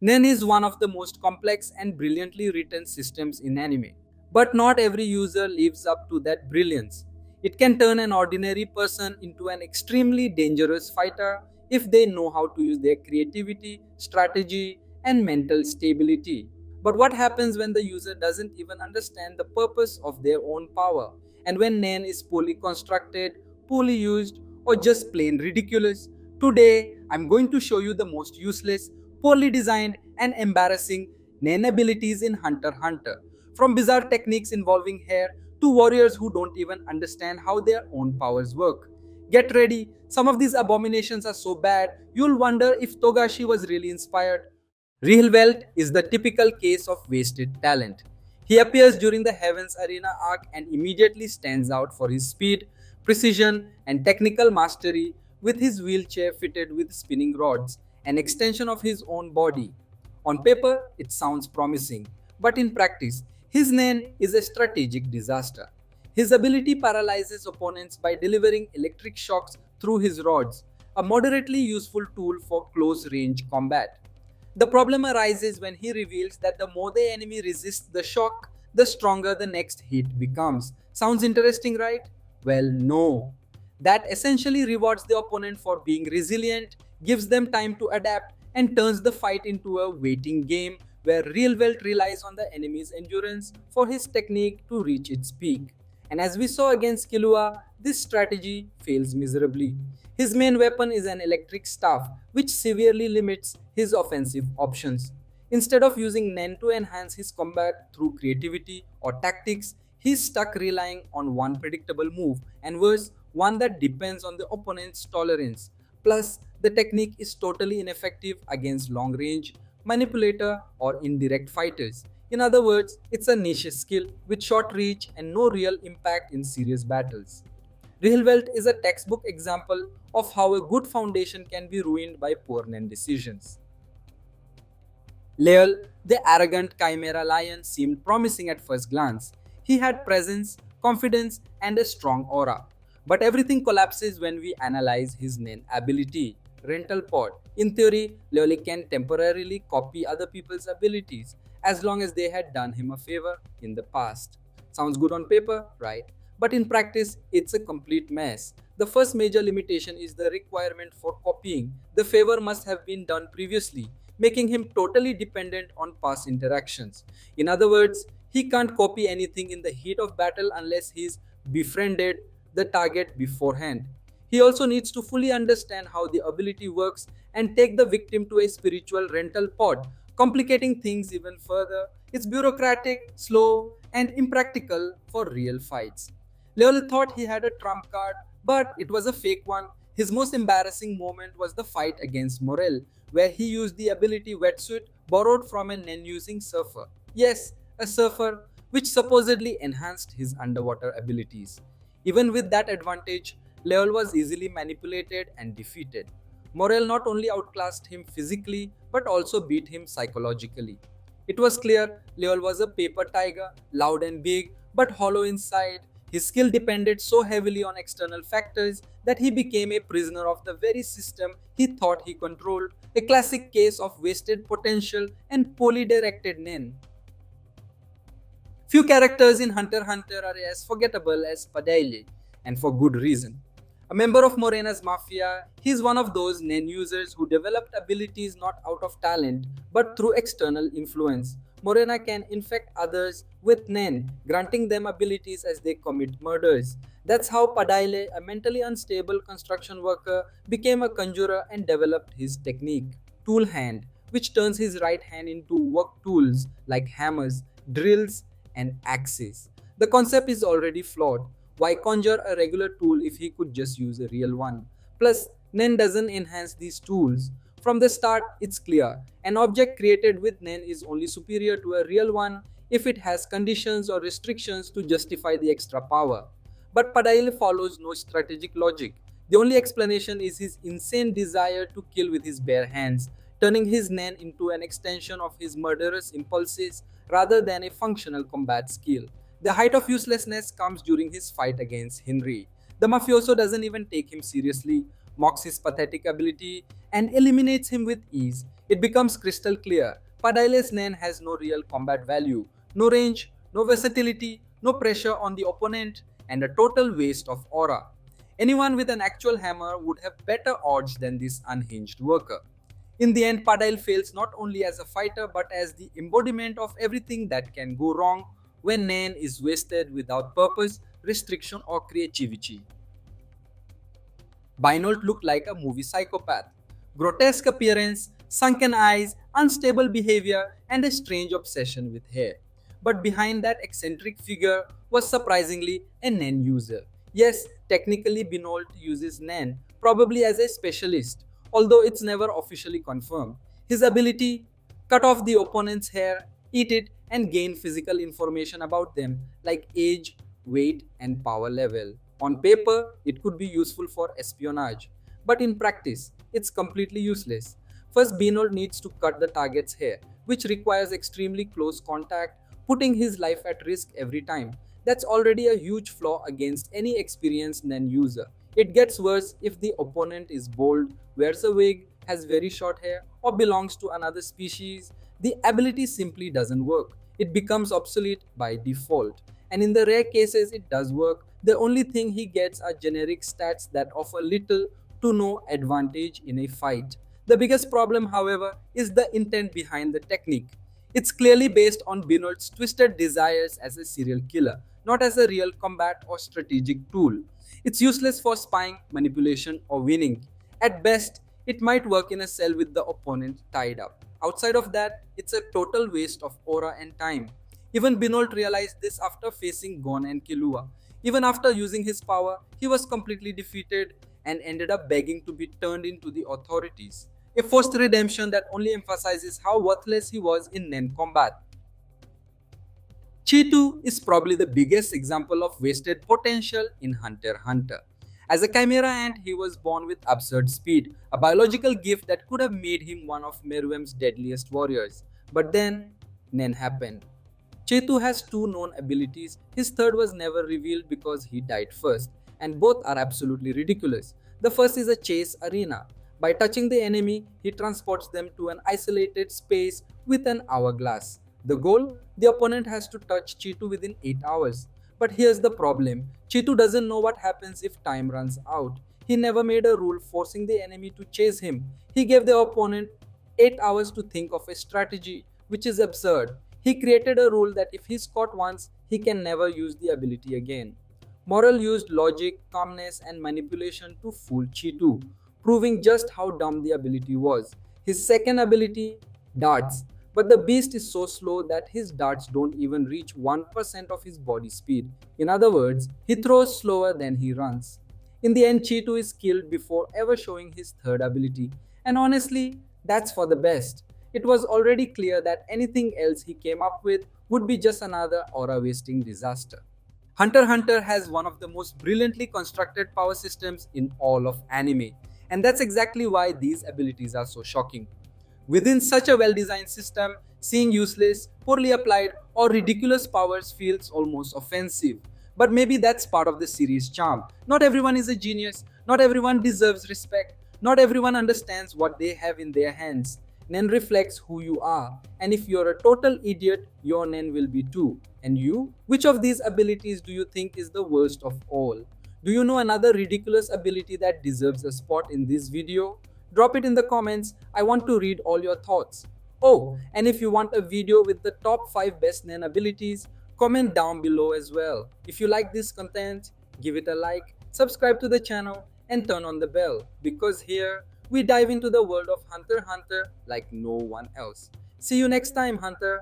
Nen is one of the most complex and brilliantly written systems in anime. But not every user lives up to that brilliance. It can turn an ordinary person into an extremely dangerous fighter if they know how to use their creativity, strategy, and mental stability. But what happens when the user doesn't even understand the purpose of their own power? And when Nen is poorly constructed, poorly used, or just plain ridiculous? Today, I'm going to show you the most useless, poorly designed, and embarrassing Nen abilities in Hunter x Hunter. From bizarre techniques involving hair to warriors who don't even understand how their own powers work. Get ready, some of these abominations are so bad, you'll wonder if Togashi was really inspired. Riehlvelt is the typical case of wasted talent. He appears during the Heavens Arena arc and immediately stands out for his speed, precision, and technical mastery with his wheelchair fitted with spinning rods, an extension of his own body. On paper, it sounds promising, but in practice, his name is a strategic disaster. His ability paralyzes opponents by delivering electric shocks through his rods, a moderately useful tool for close range combat. The problem arises when he reveals that the more the enemy resists the shock, the stronger the next hit becomes. Sounds interesting, right? Well, no. That essentially rewards the opponent for being resilient, gives them time to adapt, and turns the fight into a waiting game where Riehlvelt relies on the enemy's endurance for his technique to reach its peak. And as we saw against Killua, this strategy fails miserably. His main weapon is an electric staff, which severely limits his offensive options. Instead of using Nen to enhance his combat through creativity or tactics, he's stuck relying on one predictable move, and worse, one that depends on the opponent's tolerance. Plus, the technique is totally ineffective against long range, manipulator, or indirect fighters. In other words, it's a niche skill with short reach and no real impact in serious battles. Riehlvelt is a textbook example of how a good foundation can be ruined by poor Nen decisions. Leol, the arrogant chimera lion, seemed promising at first glance. He had presence, confidence, and a strong aura. But everything collapses when we analyze his Nen ability. Rental pod. In theory, Leol can temporarily copy other people's abilities as long as they had done him a favor in the past. Sounds good on paper, right? But in practice, it's a complete mess. The first major limitation is the requirement for copying. The favor must have been done previously, making him totally dependent on past interactions. In other words, he can't copy anything in the heat of battle unless he's befriended the target beforehand. He also needs to fully understand how the ability works and take the victim to a spiritual rental pod, complicating things even further. It's bureaucratic, slow, and impractical for real fights. Leol thought he had a trump card, but it was a fake one. His most embarrassing moment was the fight against Morel, where he used the ability Wetsuit borrowed from a Nen using surfer. Yes, a surfer, which supposedly enhanced his underwater abilities. Even with that advantage, Leol was easily manipulated and defeated. Morel not only outclassed him physically but also beat him psychologically. It was clear Leol was a paper tiger, loud and big, but hollow inside. His skill depended so heavily on external factors that he became a prisoner of the very system he thought he controlled, a classic case of wasted potential and poorly directed Nen. Few characters in Hunter x Hunter are as forgettable as Padaille, and for good reason. A member of Morena's mafia, he is one of those Nen users who developed abilities not out of talent but through external influence. Morena can infect others with Nen, granting them abilities as they commit murders. That's how Padaille, a mentally unstable construction worker, became a conjurer and developed his technique, Tool Hand, which turns his right hand into work tools like hammers, drills, and axes. The concept is already flawed. Why conjure a regular tool if he could just use a real one? Plus, Nen doesn't enhance these tools. From the start, it's clear. An object created with Nen is only superior to a real one if it has conditions or restrictions to justify the extra power. But Padaille follows no strategic logic. The only explanation is his insane desire to kill with his bare hands, turning his Nen into an extension of his murderous impulses rather than a functional combat skill. The height of uselessness comes during his fight against Henry. The mafioso doesn't even take him seriously, mocks his pathetic ability, and eliminates him with ease. It becomes crystal clear. Padaille's Nen has no real combat value, no range, no versatility, no pressure on the opponent, and a total waste of aura. Anyone with an actual hammer would have better odds than this unhinged worker. In the end, Padaille fails not only as a fighter but as the embodiment of everything that can go wrong when Nen is wasted without purpose, restriction, or creativity. Binolt looked like a movie psychopath. Grotesque appearance, sunken eyes, unstable behavior, and a strange obsession with hair. But behind that eccentric figure was surprisingly a Nen user. Yes, technically Binolt uses Nen, probably as a specialist, although it's never officially confirmed. His ability cut off the opponent's hair, eat it, and gain physical information about them like age, weight, and power level. On paper, it could be useful for espionage, but in practice, it's completely useless. First, Binold needs to cut the target's hair, which requires extremely close contact, putting his life at risk every time. That's already a huge flaw against any experienced Nen user. It gets worse if the opponent is bold, wears a wig, has very short hair, or belongs to another species. The ability simply doesn't work. It becomes obsolete by default. And in the rare cases it does work, the only thing he gets are generic stats that offer little to no advantage in a fight. The biggest problem, however, is the intent behind the technique. It's clearly based on Binolt's twisted desires as a serial killer, not as a real combat or strategic tool. It's useless for spying, manipulation, or winning. At best, it might work in a cell with the opponent tied up. Outside of that, it's a total waste of aura and time. Even Binolt realized this after facing Gon and Killua. Even after using his power, he was completely defeated and ended up begging to be turned into the authorities. A forced redemption that only emphasizes how worthless he was in Nen combat. Cheetu is probably the biggest example of wasted potential in Hunter x Hunter. As a chimera ant, he was born with absurd speed, a biological gift that could have made him one of Meruem's deadliest warriors. But then, Nen happened. Cheetu has two known abilities. His third was never revealed because he died first, and both are absolutely ridiculous. The first is a chase arena. By touching the enemy, he transports them to an isolated space with an hourglass. The goal? The opponent has to touch Cheetu within 8 hours. But here's the problem. Cheetu doesn't know what happens if time runs out. He never made a rule forcing the enemy to chase him. He gave the opponent 8 hours to think of a strategy, which is absurd. He created a rule that if he's caught once, he can never use the ability again. Morel used logic, calmness, and manipulation to fool Cheetu, proving just how dumb the ability was. His second ability, darts. But the beast is so slow that his darts don't even reach 1% of his body speed. In other words, he throws slower than he runs. In the end, Cheetu is killed before ever showing his third ability. And honestly, that's for the best. It was already clear that anything else he came up with would be just another aura-wasting disaster. Hunter x Hunter has one of the most brilliantly constructed power systems in all of anime. And that's exactly why these abilities are so shocking. Within such a well-designed system, seeing useless, poorly applied, or ridiculous powers feels almost offensive. But maybe that's part of the series' charm. Not everyone is a genius, not everyone deserves respect, not everyone understands what they have in their hands. Nen reflects who you are, and if you're a total idiot, your Nen will be too. And you? Which of these abilities do you think is the worst of all? Do you know another ridiculous ability that deserves a spot in this video? Drop it in the comments. I want to read all your thoughts. Oh, and if you want a video with the top 5 best Nen abilities, comment down below as well. If you like this content, give it a like, subscribe to the channel, and turn on the bell, because here we dive into the world of Hunter x Hunter like no one else. See you next time, Hunter!